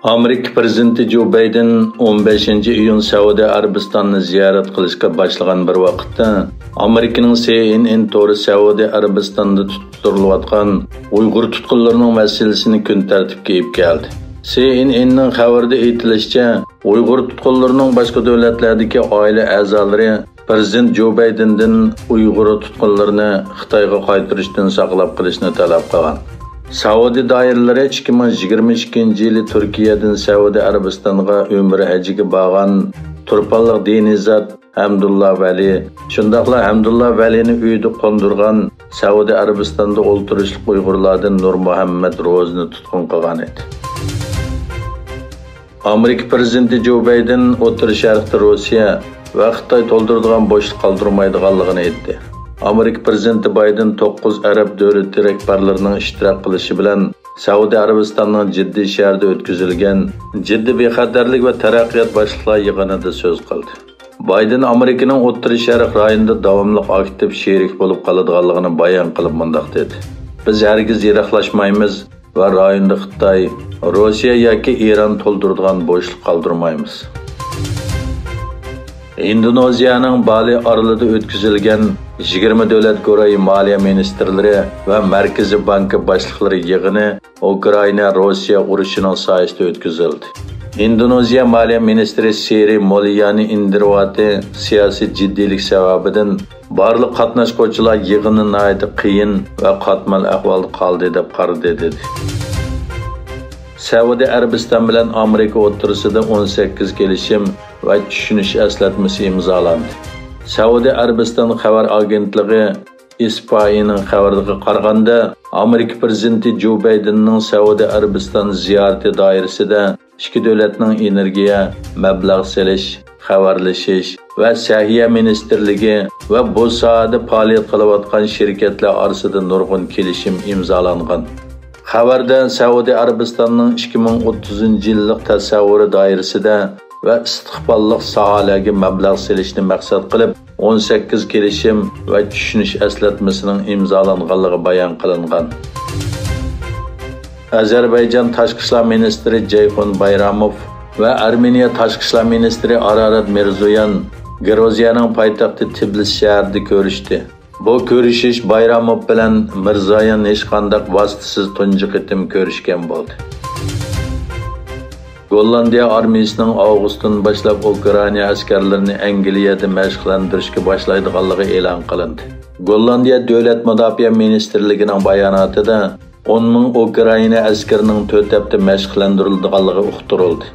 Amerika prezidenti Joe Biden 15-iyun Saudiya Arabistonini ziyorat qilishga boshlagan bir vaqtda Amerikaning CNN to'ri Saudiya Arabistonida tutirilayotgan Uyg'ur tutqunlarining masalasini kun tartibga olib keldi. CNN'ning xabarida aytilishicha, Uyg'ur tutqunlarining boshqa davlatlardagi oila a'zolari Prezident Joe Biden'dan Uyg'ur tutqunlarini Xitoyga qaytarishdan saqlab qilishni talab qilgan. Saudi doiralari 2022-yili Turkiyadan Saudiya Arabistonga umra hajiga borgan Turpanliq Denizat Hamdullah Vali, shundaqla Hamdullah Valini uyida qondirgan Saudiya Arabistonda o'ltirishlik Uyg'urlardan Nur Muhammad Ro'zni tutqun qilgan edi. Amerika prezidenti Joe Biden O'rta Sharqda Rossiya va Xitoy to'ldiradigan bo'shliq qoldirmaydiganligini aytdi. Amerika prezidenti Biden 9 Arab davlati rahbarlarining ishtirok qilishi bilan Saudiya Arabistonining Jiddiy shahrida o'tkazilgan jiddiy bexatarlik va taraqqiyot boshliqlar yig'inida so'z qildi. Biden Amerikaning O'rta Sharq rayonida davomli aktiv sherik bo'lib qoladiganligini bayon qilib mundaq dedi. Biz hargiz yiroqlashmaymiz va rayonda Xitoy, Rossiya yoki Eron to'ldiradigan bo'shliq qoldirmaymiz. Indoneziyaning Bali orolida o'tkazilgan 20 davlat guruhi moliya ministrlari va Markaziy banki boshliqlari yig'ini Ukraina Rossiya urushining soyasida o'tkazildi. Indoneziya moliya ministri Seri Mulyani Indrawati siyosiy jiddiylik sababidan barliq qatnashuvchilar yig'ini nihoyat qiyin va qatmal ahvolda qoldi deb qaradi dedi. Saudiya Arabiston bilan Amerika o'rtasida 18 kelishim va tushunish eslatmasi imzolandi. Saudiya Arabiston xabar agentligi ISPA'ning xabariga qaraganda, Amerika prezidenti Joe Bidenning Saudiya Arabiston ziyorati doirasida ikki davlatning energiya, mablag' selish, xabarlashish va sahiya ministrligi va bu sohada faoliyat qilayotgan shirkatlar orasida nurg'un kelishim imzolangan. Xabarda Saudiya Arabistonning 2030-yillik tasavvuri doirasida va istiqbolliq sohalarga mablag' selishni maqsad qilib 18 kelishim va tushunish eslatmasining imzolanganligi bayon qilingan. Ozarbayjon tashqi ishlar ministri Jayxun Bayramov va Armeniya tashqi ishlar ministri Ararat Mirzoyan Gruziyaning poytaxti Tbilisi shahrida ko'rishdi. Bu ko'rishish Bayramov bilan Mirzoyan hech qanday vositasiz tunji qitim ko'rishgan bo'ldi. Gollandiya armiyasining avgustdan boshlab Ukraina askarlarini Angliyada mashqlantirishga boshlaydiganligi e'lon qilindi. Gollandiya davlat mudofaa ministrligining bayonotida 10 ming Ukraina askarining 4 hafta mashqlantirilganligi uqtirildi.